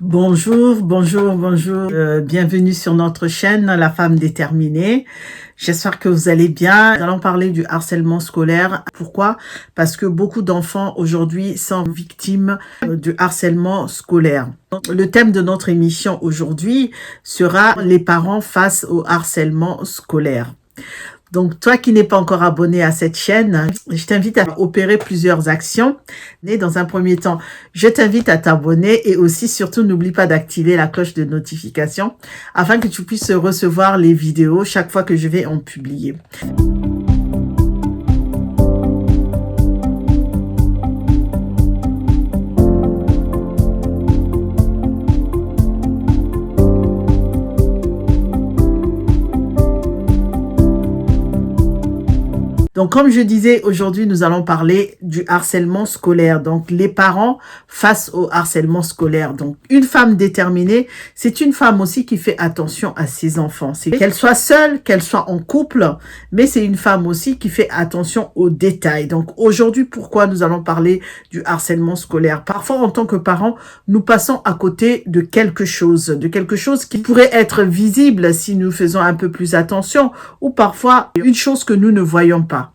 Bonjour, bonjour, bonjour. Bienvenue sur notre chaîne La Femme Déterminée. J'espère que vous allez bien. Nous allons parler du harcèlement scolaire. Pourquoi? Parce que beaucoup d'enfants aujourd'hui sont victimes du harcèlement scolaire. Le thème de notre émission aujourd'hui sera les parents face au harcèlement scolaire. Donc, toi qui n'es pas encore abonné à cette chaîne, je t'invite à opérer plusieurs actions. Et dans un premier temps, je t'invite à t'abonner et aussi, surtout, n'oublie pas d'activer la cloche de notification afin que tu puisses recevoir les vidéos chaque fois que je vais en publier. Donc, comme je disais, aujourd'hui, nous allons parler du harcèlement scolaire. Donc, les parents face au harcèlement scolaire. Donc, une femme déterminée, c'est une femme aussi qui fait attention à ses enfants. C'est qu'elle soit seule, qu'elle soit en couple, mais c'est une femme aussi qui fait attention aux détails. Donc, aujourd'hui, pourquoi nous allons parler du harcèlement scolaire? Parfois, en tant que parents, nous passons à côté de quelque chose qui pourrait être visible si nous faisons un peu plus attention, ou parfois une chose que nous ne voyons pas.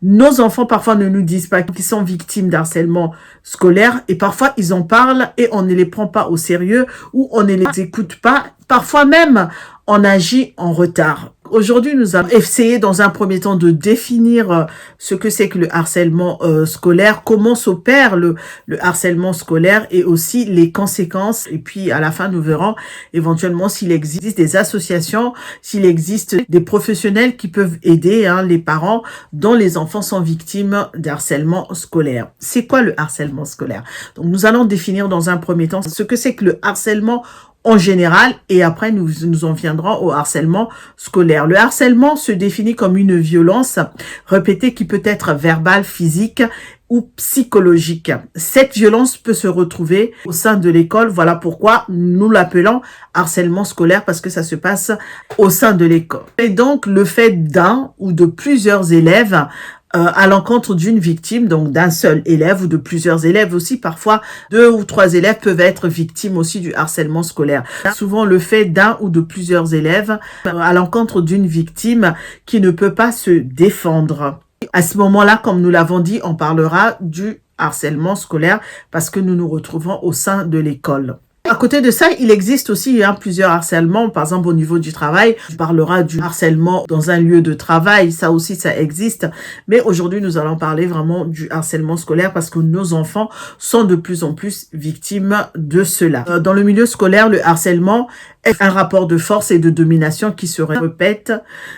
Nos enfants parfois ne nous disent pas qu'ils sont victimes d'harcèlement scolaire et parfois ils en parlent et on ne les prend pas au sérieux ou on ne les écoute pas. Parfois même, on agit en retard. Aujourd'hui, nous allons essayer dans un premier temps de définir ce que c'est que le harcèlement scolaire, comment s'opère le harcèlement scolaire et aussi les conséquences. Et puis, à la fin, nous verrons éventuellement s'il existe des associations, s'il existe des professionnels qui peuvent aider les parents dont les enfants sont victimes d'harcèlement scolaire. C'est quoi le harcèlement scolaire? Donc, nous allons définir dans un premier temps ce que c'est que le harcèlement en général, et après nous en viendrons au harcèlement scolaire. Le harcèlement se définit comme une violence répétée qui peut être verbale, physique ou psychologique. Cette violence peut se retrouver au sein de l'école. Voilà pourquoi nous l'appelons harcèlement scolaire, parce que ça se passe au sein de l'école. Et donc, le fait d'un ou de plusieurs élèves à l'encontre d'une victime, donc d'un seul élève ou de plusieurs élèves aussi. Parfois, 2 ou 3 élèves peuvent être victimes aussi du harcèlement scolaire. Souvent, le fait d'un ou de plusieurs élèves à l'encontre d'une victime qui ne peut pas se défendre. À ce moment-là, comme nous l'avons dit, on parlera du harcèlement scolaire parce que nous nous retrouvons au sein de l'école. À côté de ça, il existe aussi plusieurs harcèlements. Par exemple, au niveau du travail, on parlera du harcèlement dans un lieu de travail. Ça aussi, ça existe. Mais aujourd'hui, nous allons parler vraiment du harcèlement scolaire parce que nos enfants sont de plus en plus victimes de cela. Dans le milieu scolaire, le harcèlement est un rapport de force et de domination qui se répète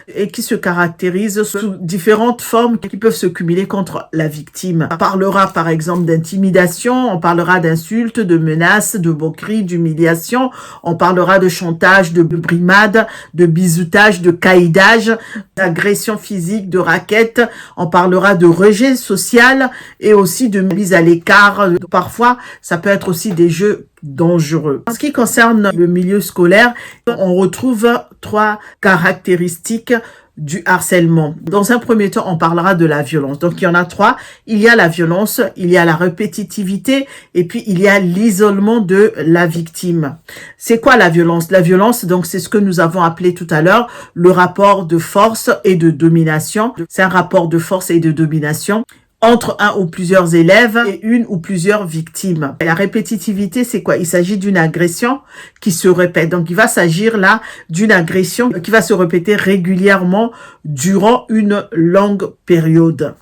et qui se caractérise sous différentes formes qui peuvent se cumuler contre la victime. On parlera par exemple d'intimidation, on parlera d'insultes, de menaces, de moqueries, d'humiliation, on parlera de chantage, de brimade, de bisoutage, de caïdage, d'agression physique, de raquettes, on parlera de rejet social et aussi de mise à l'écart. Parfois, ça peut être aussi des jeux dangereux. En ce qui concerne le milieu scolaire, on retrouve 3 caractéristiques du harcèlement. Dans un premier temps, on parlera de la violence. Donc, il y en a 3. Il y a la violence, il y a la répétitivité et puis il y a l'isolement de la victime. C'est quoi la violence? La violence, donc, c'est ce que nous avons appelé tout à l'heure le rapport de force et de domination. C'est un rapport de force et de domination entre un ou plusieurs élèves et une ou plusieurs victimes. La répétitivité, c'est quoi? Il s'agit d'une agression qui se répète. Donc, il va s'agir là d'une agression qui va se répéter régulièrement durant une longue période.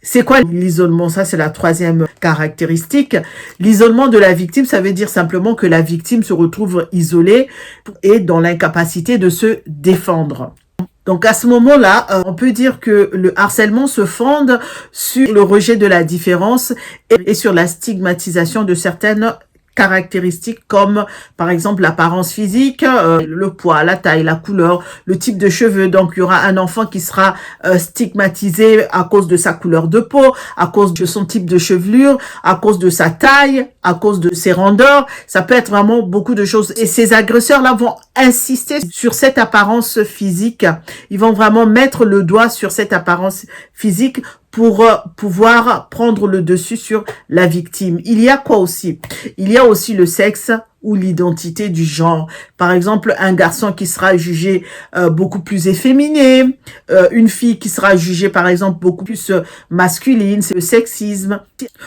C'est quoi l'isolement? Ça, c'est la 3e caractéristique. L'isolement de la victime, ça veut dire simplement que la victime se retrouve isolée et dans l'incapacité de se défendre. Donc, à ce moment-là, on peut dire que le harcèlement se fonde sur le rejet de la différence et sur la stigmatisation de certaines caractéristiques comme par exemple l'apparence physique, le poids, la taille, la couleur, le type de cheveux. Donc il y aura un enfant qui sera stigmatisé à cause de sa couleur de peau, à cause de son type de chevelure, à cause de sa taille, à cause de ses rondeurs. Ça peut être vraiment beaucoup de choses. Et ces agresseurs-là vont insister sur cette apparence physique. Ils vont vraiment mettre le doigt sur cette apparence physique pour pouvoir prendre le dessus sur la victime. Il y a quoi aussi? Il y a aussi le sexe ou l'identité du genre. Par exemple, un garçon qui sera jugé beaucoup plus efféminé, une fille qui sera jugée par exemple beaucoup plus masculine, c'est le sexisme,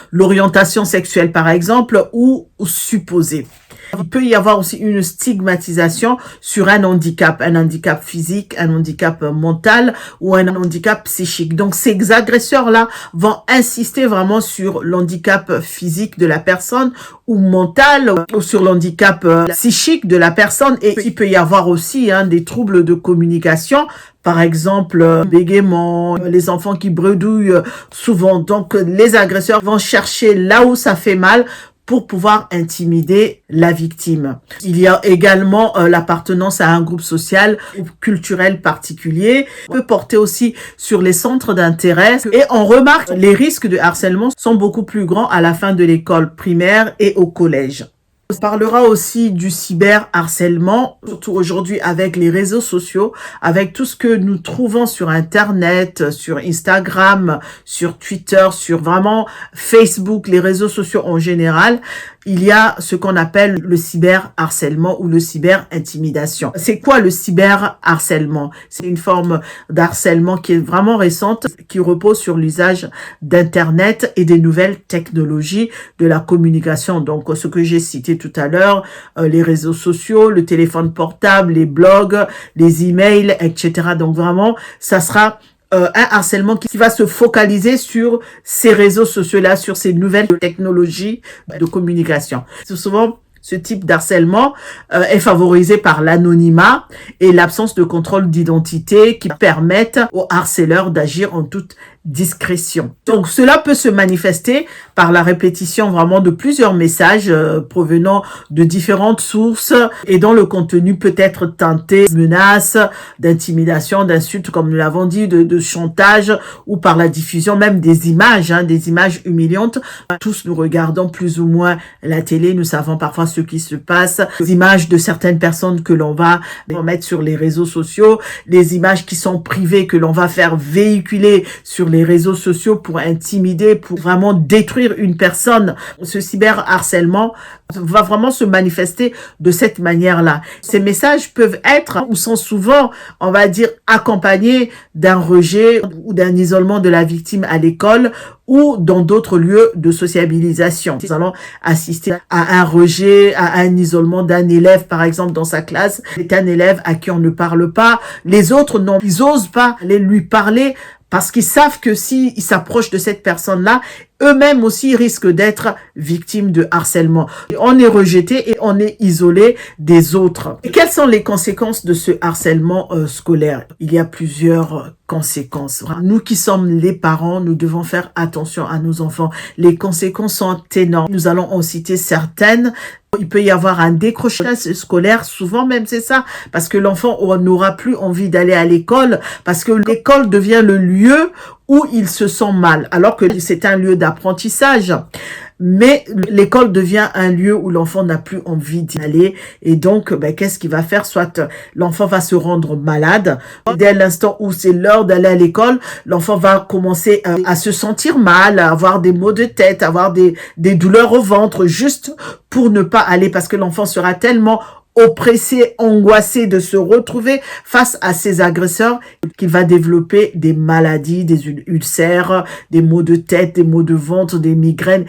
l'orientation sexuelle par exemple, ou supposée. Il peut y avoir aussi une stigmatisation sur un handicap physique, un handicap mental ou un handicap psychique. Donc ces agresseurs-là vont insister vraiment sur l'handicap physique de la personne ou mental ou sur l'handicap psychique de la personne. Et il peut y avoir aussi des troubles de communication. Par exemple, bégaiement, les enfants qui bredouillent souvent. Donc les agresseurs vont chercher là où ça fait mal pour pouvoir intimider la victime. Il y a également l'appartenance à un groupe social ou culturel particulier. On peut porter aussi sur les centres d'intérêt. Et on remarque que les risques de harcèlement sont beaucoup plus grands à la fin de l'école primaire et au collège. On parlera aussi du cyberharcèlement, surtout aujourd'hui avec les réseaux sociaux, avec tout ce que nous trouvons sur Internet, sur Instagram, sur Twitter, sur vraiment Facebook, les réseaux sociaux en général. Il y a ce qu'on appelle le cyberharcèlement ou le cyberintimidation. C'est quoi le cyberharcèlement? C'est une forme d'harcèlement qui est vraiment récente, qui repose sur l'usage d'Internet et des nouvelles technologies de la communication. Donc, ce que j'ai cité tout à l'heure, les réseaux sociaux, le téléphone portable, les blogs, les emails, etc. Donc, vraiment, ça sera un harcèlement qui va se focaliser sur ces réseaux sociaux-là, sur ces nouvelles technologies de communication. C'est souvent ce type d'harcèlement est favorisé par l'anonymat et l'absence de contrôle d'identité qui permettent aux harceleurs d'agir en toute discrétion. Donc cela peut se manifester par la répétition vraiment de plusieurs messages provenant de différentes sources et dont le contenu peut être teinté de menaces, d'intimidation, d'insultes comme nous l'avons dit, de chantage ou par la diffusion même des images humiliantes. Tous nous regardons plus ou moins la télé, nous savons parfois ce qui se passe, les images de certaines personnes que l'on va mettre sur les réseaux sociaux, les images qui sont privées que l'on va faire véhiculer sur les réseaux sociaux pour intimider, pour vraiment détruire une personne. Ce cyberharcèlement va vraiment se manifester de cette manière-là. Ces messages peuvent être ou sont souvent, on va dire, accompagnés d'un rejet ou d'un isolement de la victime à l'école ou dans d'autres lieux de sociabilisation. Nous allons assister à un rejet, à un isolement d'un élève, par exemple, dans sa classe. C'est un élève à qui on ne parle pas. Les autres, non, ils n'osent pas aller lui parler parce qu'ils savent que s'ils s'approchent de cette personne-là, eux-mêmes aussi risquent d'être victimes de harcèlement. On est rejeté et on est isolé des autres. Et quelles sont les conséquences de ce harcèlement scolaire? Il y a plusieurs conséquences. Nous qui sommes les parents, nous devons faire attention à nos enfants. Les conséquences sont énormes. Nous allons en citer certaines. Il peut y avoir un décrochage scolaire, souvent même c'est ça, parce que l'enfant n'aura plus envie d'aller à l'école, parce que l'école devient le lieu où il se sent mal, alors que c'est un lieu d'apprentissage. Mais l'école devient un lieu où l'enfant n'a plus envie d'y aller. Et donc, qu'est-ce qu'il va faire? Soit l'enfant va se rendre malade. Dès l'instant où c'est l'heure d'aller à l'école, l'enfant va commencer à se sentir mal, à avoir des maux de tête, à avoir des douleurs au ventre, juste pour ne pas aller, parce que l'enfant sera tellement oppressé, angoissé de se retrouver face à ces agresseurs qu'il va développer des maladies, des ulcères, des maux de tête, des maux de ventre, des migraines.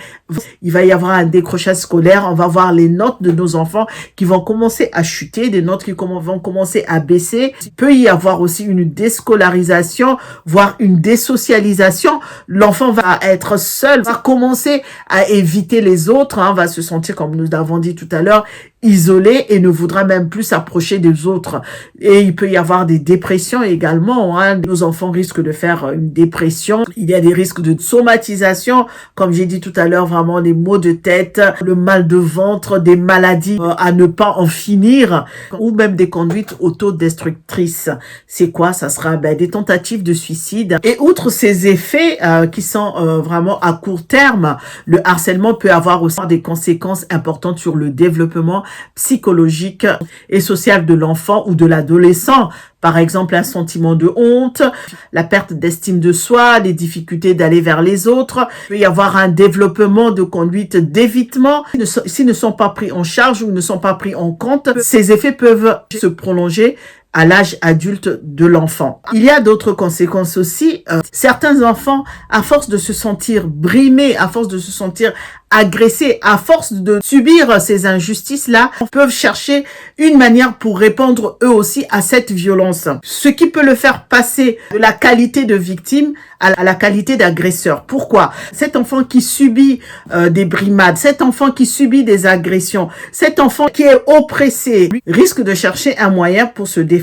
Il va y avoir un décrochage scolaire. On va voir les notes de nos enfants qui vont commencer à chuter, des notes qui vont commencer à baisser. Il peut y avoir aussi une déscolarisation, voire une désocialisation. L'enfant va être seul, va commencer à éviter les autres, va se sentir, comme nous l'avons dit tout à l'heure, isolé et ne voudra même plus s'approcher des autres. Et il peut y avoir des dépressions également. Nos enfants risquent de faire une dépression. Il y a des risques de somatisation, comme j'ai dit tout à l'heure, vraiment les maux de tête, le mal de ventre, des maladies à ne pas en finir, ou même des conduites autodestructrices. C'est quoi? Ça sera des tentatives de suicide. Et outre ces effets qui sont vraiment à court terme, le harcèlement peut avoir aussi des conséquences importantes sur le développement psychologique et social de l'enfant ou de l'adolescent. par exemple un sentiment de honte, la perte d'estime de soi, les difficultés d'aller vers les autres. Il peut y avoir un développement de conduite d'évitement. S'ils ne sont pas pris en charge ou ne sont pas pris en compte, ces effets peuvent se prolonger à l'âge adulte de l'enfant. Il y a d'autres conséquences aussi. Certains enfants, à force de se sentir brimés, à force de se sentir agressés, à force de subir ces injustices-là, peuvent chercher une manière pour répondre eux aussi à cette violence. Ce qui peut le faire passer de la qualité de victime à la qualité d'agresseur. Pourquoi? Cet enfant qui subit des brimades, cet enfant qui subit des agressions, cet enfant qui est oppressé, risque de chercher un moyen pour se défendre.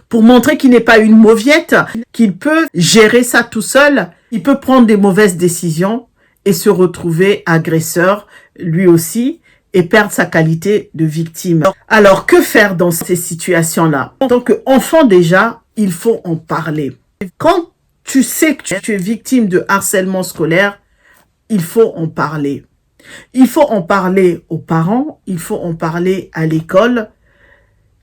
Pour montrer qu'il n'est pas une mauviette, qu'il peut gérer ça tout seul, il peut prendre des mauvaises décisions et se retrouver agresseur lui aussi et perdre sa qualité de victime. Alors, que faire dans ces situations-là? En tant qu'enfant déjà, il faut en parler. Quand tu sais que tu es victime de harcèlement scolaire, il faut en parler. Il faut en parler aux parents, il faut en parler à l'école,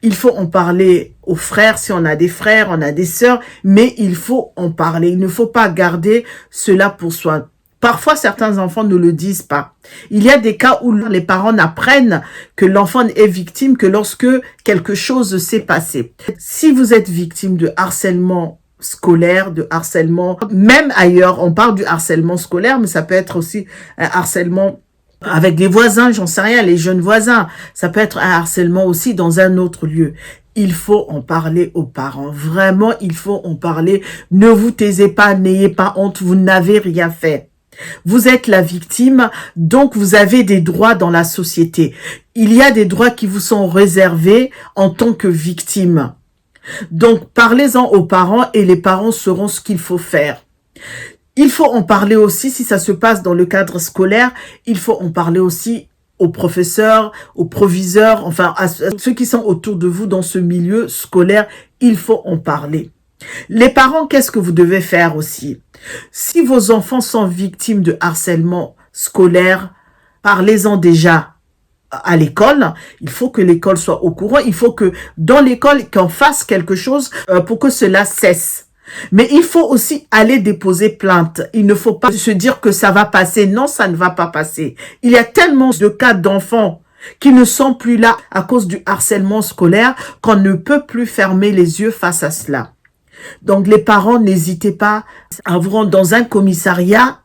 il faut en parler aux frères, si on a des frères, on a des sœurs, mais il faut en parler. Il ne faut pas garder cela pour soi. Parfois, certains enfants ne le disent pas. Il y a des cas où les parents n'apprennent que l'enfant est victime que lorsque quelque chose s'est passé. Si vous êtes victime de harcèlement scolaire, de harcèlement, même ailleurs, on parle du harcèlement scolaire, mais ça peut être aussi un harcèlement avec des voisins, j'en sais rien, les jeunes voisins. Ça peut être un harcèlement aussi dans un autre lieu. Il faut en parler aux parents. Vraiment, il faut en parler. Ne vous taisez pas, n'ayez pas honte, vous n'avez rien fait. Vous êtes la victime, donc vous avez des droits dans la société. Il y a des droits qui vous sont réservés en tant que victime. Donc, parlez-en aux parents et les parents sauront ce qu'il faut faire. Il faut en parler aussi, si ça se passe dans le cadre scolaire, il faut en parler aussi aux professeurs, aux proviseurs, enfin à ceux qui sont autour de vous dans ce milieu scolaire, il faut en parler. Les parents, qu'est-ce que vous devez faire aussi? Si vos enfants sont victimes de harcèlement scolaire, parlez-en déjà à l'école. Il faut que l'école soit au courant. Il faut que dans l'école, qu'on fasse quelque chose pour que cela cesse. Mais il faut aussi aller déposer plainte. Il ne faut pas se dire que ça va passer. Non, ça ne va pas passer. Il y a tellement de cas d'enfants qui ne sont plus là à cause du harcèlement scolaire qu'on ne peut plus fermer les yeux face à cela. Donc, les parents, n'hésitez pas à vous rendre dans un commissariat,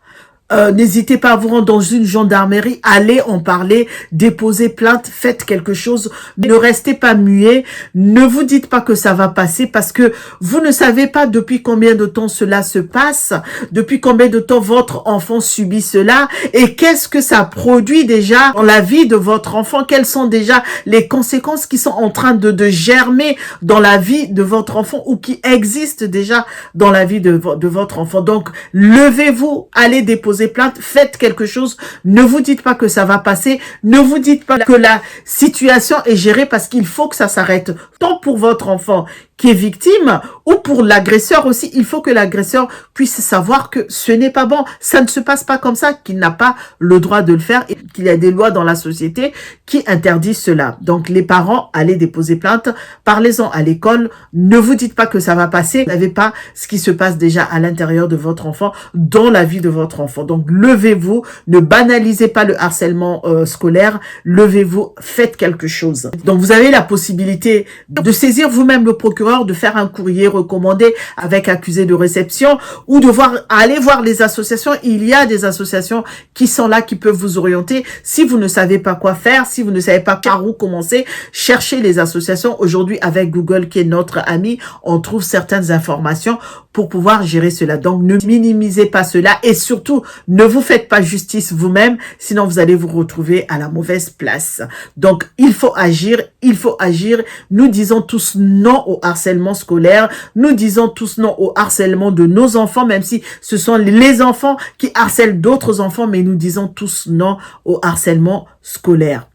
n'hésitez pas à vous rendre dans une gendarmerie, allez en parler, déposez plainte, faites quelque chose, ne restez pas muets, ne vous dites pas que ça va passer parce que vous ne savez pas depuis combien de temps cela se passe, depuis combien de temps votre enfant subit cela et qu'est-ce que ça produit déjà dans la vie de votre enfant, quelles sont déjà les conséquences qui sont en train de germer dans la vie de votre enfant ou qui existent déjà dans la vie de votre enfant. Donc, levez-vous, allez déposer plainte, faites quelque chose, ne vous dites pas que ça va passer, ne vous dites pas que la situation est gérée parce qu'il faut que ça s'arrête, tant pour votre enfant qui est victime ou pour l'agresseur aussi. Il faut que l'agresseur puisse savoir que ce n'est pas bon, ça ne se passe pas comme ça, qu'il n'a pas le droit de le faire et qu'il y a des lois dans la société qui interdisent cela. Donc les parents, allez déposer plainte, parlez-en à l'école, ne vous dites pas que ça va passer, vous n'avez pas ce qui se passe déjà à l'intérieur de votre enfant, dans la vie de votre enfant. Donc levez-vous, ne banalisez pas le harcèlement scolaire, levez-vous, faites quelque chose. Donc vous avez la possibilité de saisir vous-même le procureur, de faire un courrier recommandé avec accusé de réception ou de aller voir les associations. Il y a des associations qui sont là, qui peuvent vous orienter. Si vous ne savez pas quoi faire, si vous ne savez pas par où commencer, cherchez les associations. Aujourd'hui, avec Google, qui est notre ami, on trouve certaines informations pour pouvoir gérer cela. Donc, ne minimisez pas cela et surtout, ne vous faites pas justice vous-même, sinon vous allez vous retrouver à la mauvaise place. Donc, il faut agir, il faut agir. Nous disons tous non au harcèlement scolaire, nous disons tous non au harcèlement de nos enfants, même si ce sont les enfants qui harcèlent d'autres enfants, mais nous disons tous non au harcèlement scolaire.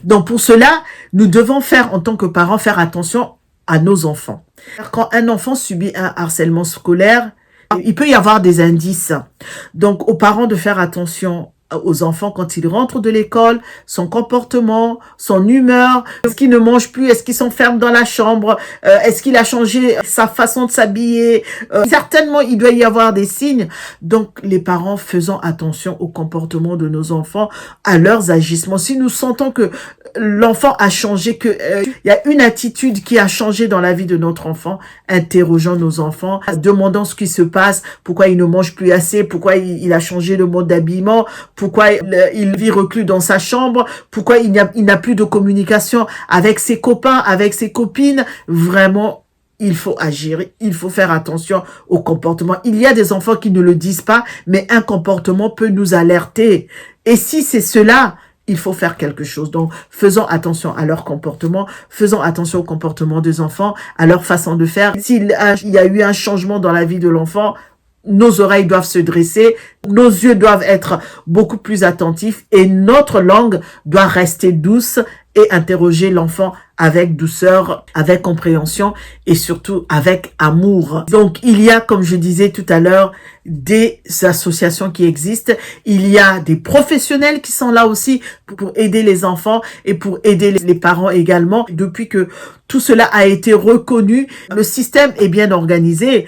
Donc, pour cela, nous devons faire, en tant que parents, faire attention à nos enfants. Quand un enfant subit un harcèlement scolaire, il peut y avoir des indices. Donc, aux parents de faire attention aux enfants quand ils rentrent de l'école, son comportement, son humeur, est-ce qu'il ne mange plus, est-ce qu'il s'enferme dans la chambre, est-ce qu'il a changé sa façon de s'habiller, certainement il doit y avoir des signes. Donc les parents, faisons attention au comportement de nos enfants, à leurs agissements. Si nous sentons que l'enfant a changé, que il y a une attitude qui a changé dans la vie de notre enfant, interrogeons nos enfants, demandons ce qui se passe, pourquoi il ne mange plus assez, pourquoi il a changé le mode d'habillement, pourquoi il vit reclus dans sa chambre, pourquoi il n'a plus de communication avec ses copains, avec ses copines. Vraiment, il faut agir, il faut faire attention au comportement. Il y a des enfants qui ne le disent pas, mais un comportement peut nous alerter. Et si c'est cela, il faut faire quelque chose. Donc, faisons attention à leur comportement, faisons attention au comportement des enfants, à leur façon de faire. S'il y a eu un changement dans la vie de l'enfant, nos oreilles doivent se dresser, nos yeux doivent être beaucoup plus attentifs et notre langue doit rester douce et interroger l'enfant avec douceur, avec compréhension et surtout avec amour. Donc, il y a, comme je disais tout à l'heure, des associations qui existent. Il y a des professionnels qui sont là aussi pour aider les enfants et pour aider les parents également. Depuis que tout cela a été reconnu, le système est bien organisé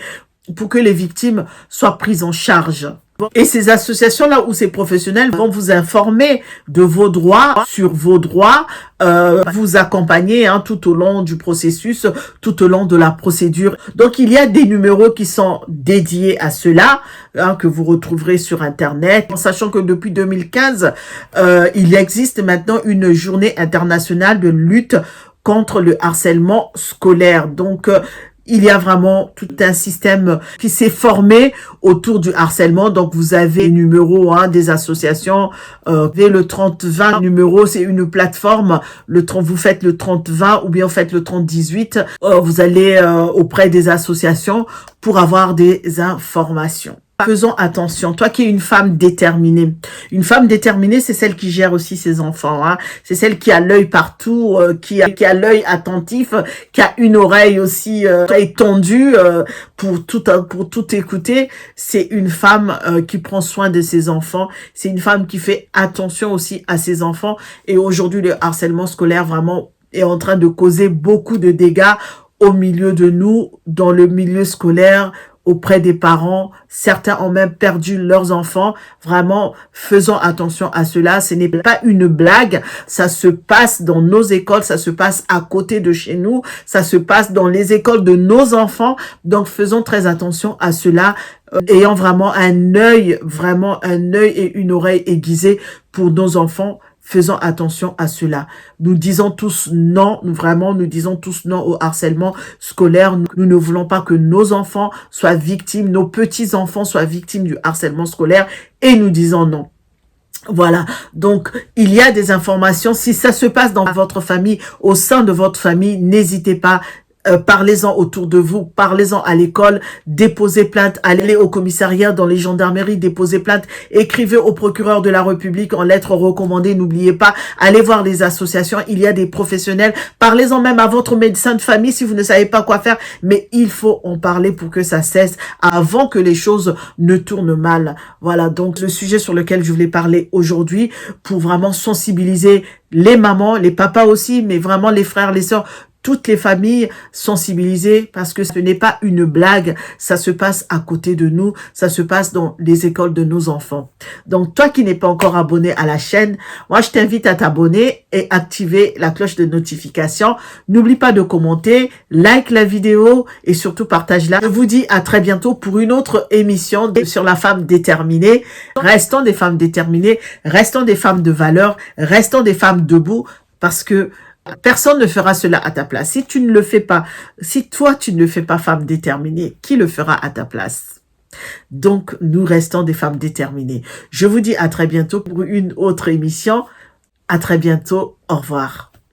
pour que les victimes soient prises en charge. Et ces associations-là ou ces professionnels vont vous informer de vos droits, sur vos droits, vous accompagner tout au long du processus, tout au long de la procédure. Donc, il y a des numéros qui sont dédiés à cela, que vous retrouverez sur Internet. En sachant que depuis 2015, il existe maintenant une journée internationale de lutte contre le harcèlement scolaire. Donc, il y a vraiment tout un système qui s'est formé autour du harcèlement. Donc, vous avez les numéros des associations. Le 30-20 numéro, c'est une plateforme. Vous faites le 30-20 ou bien vous faites le 30-18. Vous allez auprès des associations pour avoir des informations. Faisons attention. Toi qui es une femme déterminée. Une femme déterminée, c'est celle qui gère aussi ses enfants. C'est celle qui a l'œil partout, qui a l'œil attentif, qui a une oreille aussi étendue pour tout écouter. C'est une femme qui prend soin de ses enfants. C'est une femme qui fait attention aussi à ses enfants. Et aujourd'hui, le harcèlement scolaire vraiment est en train de causer beaucoup de dégâts au milieu de nous, dans le milieu scolaire, auprès des parents. Certains ont même perdu leurs enfants. Vraiment, faisons attention à cela. Ce n'est pas une blague. Ça se passe dans nos écoles. Ça se passe à côté de chez nous. Ça se passe dans les écoles de nos enfants. Donc, faisons très attention à cela. Ayant vraiment un œil et une oreille aiguisée pour nos enfants. Faisons attention à cela. Nous disons tous non, nous disons tous non au harcèlement scolaire. Nous ne voulons pas que nos enfants soient victimes, nos petits-enfants soient victimes du harcèlement scolaire et nous disons non. Voilà, donc il y a des informations. Si ça se passe dans votre famille, au sein de votre famille, n'hésitez pas. Parlez-en autour de vous, parlez-en à l'école, déposez plainte, allez au commissariat, dans les gendarmeries, déposez plainte, écrivez au procureur de la République en lettres recommandées, n'oubliez pas, allez voir les associations, il y a des professionnels, parlez-en même à votre médecin de famille si vous ne savez pas quoi faire, mais il faut en parler pour que ça cesse avant que les choses ne tournent mal. Voilà, donc le sujet sur lequel je voulais parler aujourd'hui pour vraiment sensibiliser les mamans, les papas aussi, mais vraiment les frères, les sœurs, toutes les familles sensibilisées parce que ce n'est pas une blague, ça se passe à côté de nous, ça se passe dans les écoles de nos enfants. Donc toi qui n'es pas encore abonné à la chaîne, moi je t'invite à t'abonner et activer la cloche de notification. N'oublie pas de commenter, like la vidéo et surtout partage-la. Je vous dis à très bientôt pour une autre émission sur la femme déterminée. Restons des femmes déterminées, restons des femmes de valeur, restons des femmes debout parce que personne ne fera cela à ta place. Si tu ne le fais pas, si toi tu ne le fais pas femme déterminée, qui le fera à ta place? Donc, nous restons des femmes déterminées. Je vous dis à très bientôt pour une autre émission. À très bientôt. Au revoir.